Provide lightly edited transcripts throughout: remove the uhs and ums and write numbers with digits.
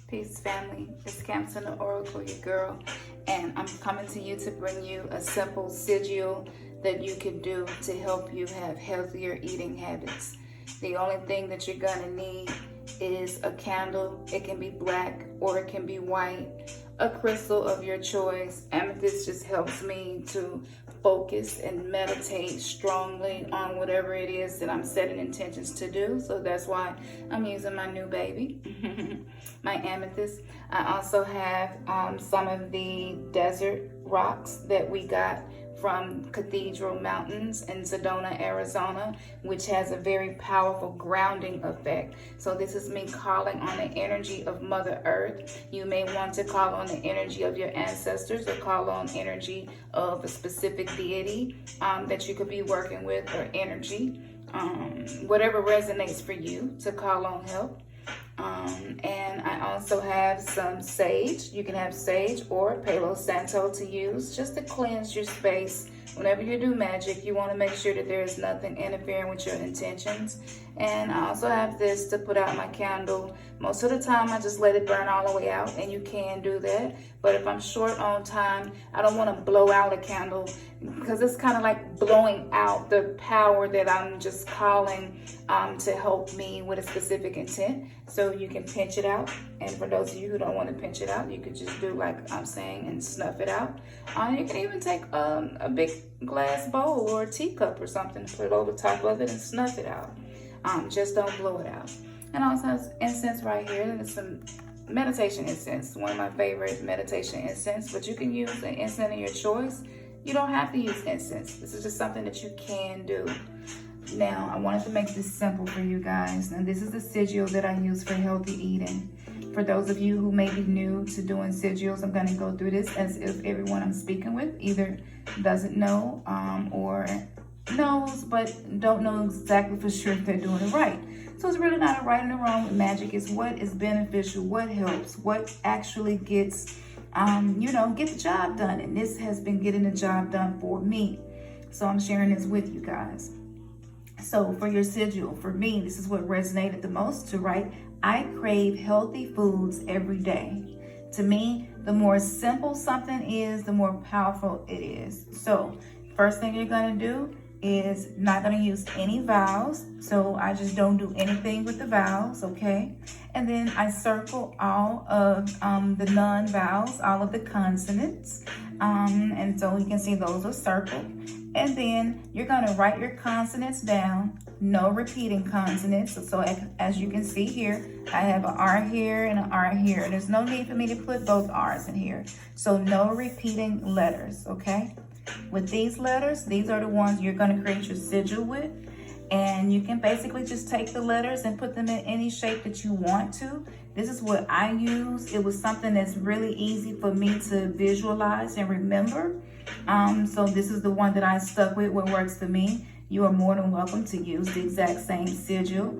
Peace, family. It's Maxine the Oracle, your girl, and I'm coming to you to bring you a simple sigil that you can do to help you have healthier eating habits. The only thing that you're gonna need is a candle. It can be black or it can be white, a crystal of your choice. Amethyst just helps me to focus and meditate strongly on whatever it is that I'm setting intentions to do. So that's why I'm using my new baby, my amethyst. I also have some of the desert rocks that we got from Cathedral Mountains in Sedona, Arizona, which has a very powerful grounding effect. So this is me calling on the energy of Mother Earth. You may want to call on the energy of your ancestors or call on energy of a specific deity that you could be working with, or energy, whatever resonates for you to call on help. And I also have some sage. You can have sage or Palo Santo to use just to cleanse your space. Whenever you do magic, you want to make sure that there is nothing interfering with your intentions. And I also have this to put out my candle. Most of the time, I just let it burn all the way out, and you can do that. But if I'm short on time, I don't want to blow out a candle, because it's kind of like blowing out the power that I'm just calling to help me with a specific intent. So you can pinch it out. And for those of you who don't want to pinch it out, you could just do like I'm saying and snuff it out. You can even take a big glass bowl or a teacup or something, put it over the top of it and snuff it out. Just don't blow it out. And I also have incense right here. And it's some meditation incense, one of my favorite meditation incense, but you can use an incense of your choice. You don't have to use incense. This is just something that you can do. Now, I wanted to make this simple for you guys. And this is the sigil that I use for healthy eating. For those of you who may be new to doing sigils, I'm going to go through this as if everyone I'm speaking with either doesn't know or knows but don't know exactly for sure if they're doing it right. So it's really not a right and a wrong with magic. It's what is beneficial, what helps, what actually gets, get the job done. And this has been getting the job done for me. So I'm sharing this with you guys. So for your sigil, for me, this is what resonated the most, to write, I crave healthy foods every day. To me, the more simple something is, the more powerful it is. So first thing you're going to do is not going to use any vowels. So I just don't do anything with the vowels, okay? And then I circle all of the non-vowels, all of the consonants. And so you can see those are circled. And then you're going to write your consonants down. No repeating consonants. So as you can see here, I have an R here and an R here. There's no need for me to put both R's in here. So no repeating letters, okay? With these letters, these are the ones you're going to create your sigil with. And you can basically just take the letters and put them in any shape that you want to. This is what I use. It was something that's really easy for me to visualize and remember. So this is the one that I stuck with, what works for me. You are more than welcome to use the exact same sigil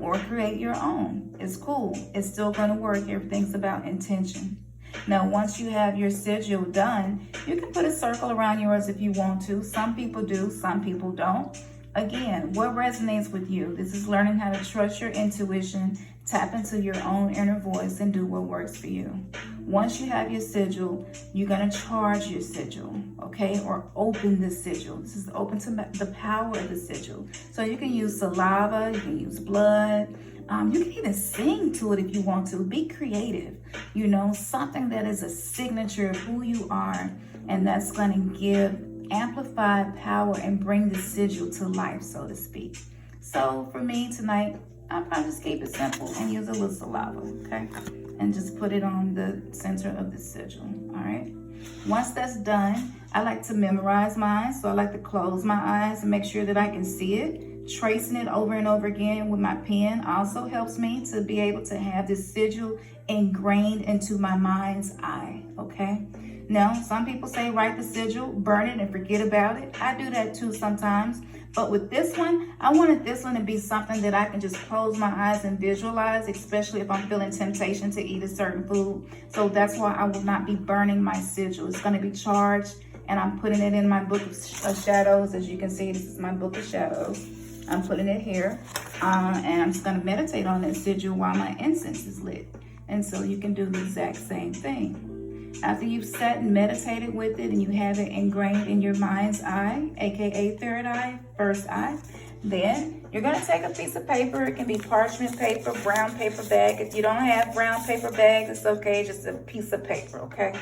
or create your own. It's cool. It's still going to work. Everything's about intention. Now, once you have your sigil done, you can put a circle around yours if you want to. Some people do, some people don't. Again, what resonates with you? This is learning how to trust your intuition, tap into your own inner voice, and do what works for you. Once you have your sigil, you're going to charge your sigil, okay? Or open the sigil. This is open to the power of the sigil. So you can use saliva, you can use blood. You can even sing to it if you want to. Be creative. Something that is a signature of who you are, and that's going to give amplified power and bring the sigil to life, so to speak. So for me tonight, I'll probably just keep it simple and use a little saliva, okay? And just put it on the center of the sigil, all right? Once that's done, I like to memorize mine, so I like to close my eyes and make sure that I can see it. Tracing it over and over again with my pen also helps me to be able to have this sigil ingrained into my mind's eye, okay? Now, some people say write the sigil, burn it, and forget about it. I do that too sometimes. But with this one, I wanted this one to be something that I can just close my eyes and visualize, especially if I'm feeling temptation to eat a certain food. So that's why I will not be burning my sigil. It's going to be charged, and I'm putting it in my book of shadows. As you can see, this is my book of shadows. I'm putting it here, and I'm just going to meditate on that sigil while my incense is lit. And so you can do the exact same thing. After you've sat and meditated with it and you have it ingrained in your mind's eye, aka third eye, first eye, then you're going to take a piece of paper. It can be parchment paper, brown paper bag. If you don't have brown paper bags, it's okay, just a piece of paper, okay?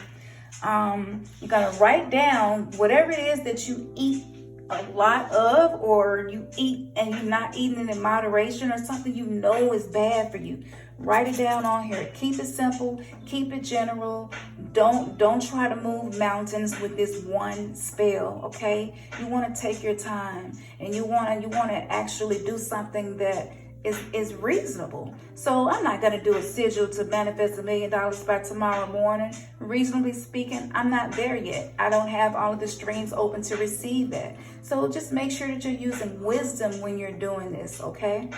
You're going to write down whatever it is that you eat a lot of, or you eat and you're not eating it in moderation, or something you know is bad for you. Write it down on here. Keep it simple, keep it general. Don't try to move mountains with this one spell, okay? You want to take your time, and you want to actually do something that is reasonable. So I'm not going to do a sigil to manifest $1 million by tomorrow morning. Reasonably speaking, I'm not there yet. I don't have all of the streams open to receive that. So just make sure that you're using wisdom when you're doing this, okay?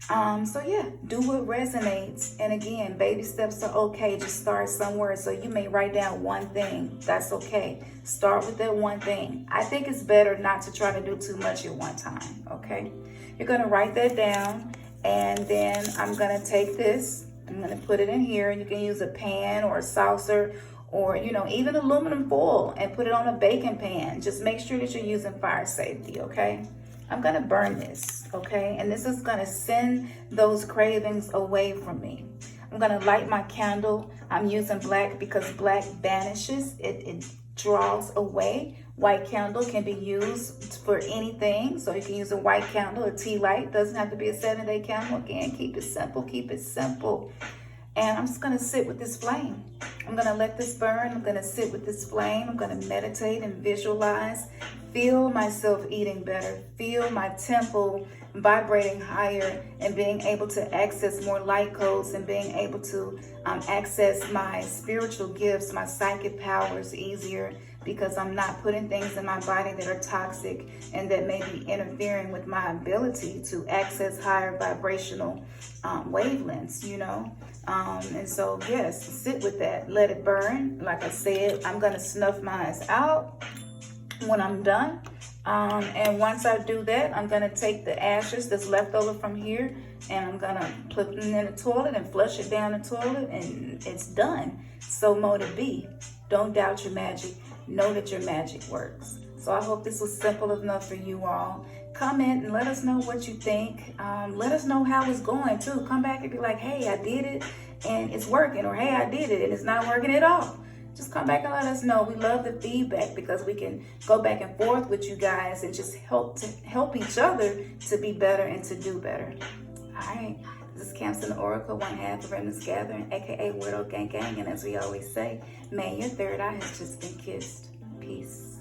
So yeah, do what resonates. And again, baby steps are okay. Just start somewhere. So you may write down one thing. That's okay. Start with that one thing. I think it's better not to try to do too much at one time, okay? You're going to write that down, and then I'm going to take this. I'm going to put it in here. You can use a pan or a saucer, or, you know, even aluminum foil, and put it on a baking pan. Just make sure that you're using fire safety, okay? I'm going to burn this, okay? And this is going to send those cravings away from me. I'm going to light my candle. I'm using black because black banishes. It draws away. White candle can be used for anything. So you can use a white candle, a tea light. Doesn't have to be a 7-day candle. Again, keep it simple. Keep it simple. And I'm just going to sit with this flame. I'm going to let this burn. I'm going to sit with this flame. I'm going to meditate and visualize. Feel myself eating better. Feel my temple vibrating higher, and being able to access more light codes, and being able to access my spiritual gifts, my psychic powers easier, because I'm not putting things in my body that are toxic and that may be interfering with my ability to access higher vibrational wavelengths, you know. And so, yes, sit with that. Let it burn. Like I said, I'm going to snuff my eyes out when I'm done. And once I do that, I'm going to take the ashes that's left over from here, and I'm going to put them in the toilet and flush it down the toilet, and it's done. So mote it be. Don't doubt your magic. Know that your magic works. So I hope this was simple enough for you all. Comment and let us know what you think. Let us know how it's going too. Come back and be like, hey, I did it and it's working, or hey, I did it and it's not working at all. Just come back and let us know. We love the feedback, because we can go back and forth with you guys and just help each other to be better and to do better. All right. This is Cancer Oracle, one half of Remnants Gathering, aka Widow Gang Gang. And as we always say, man, your third eye has just been kissed. Peace.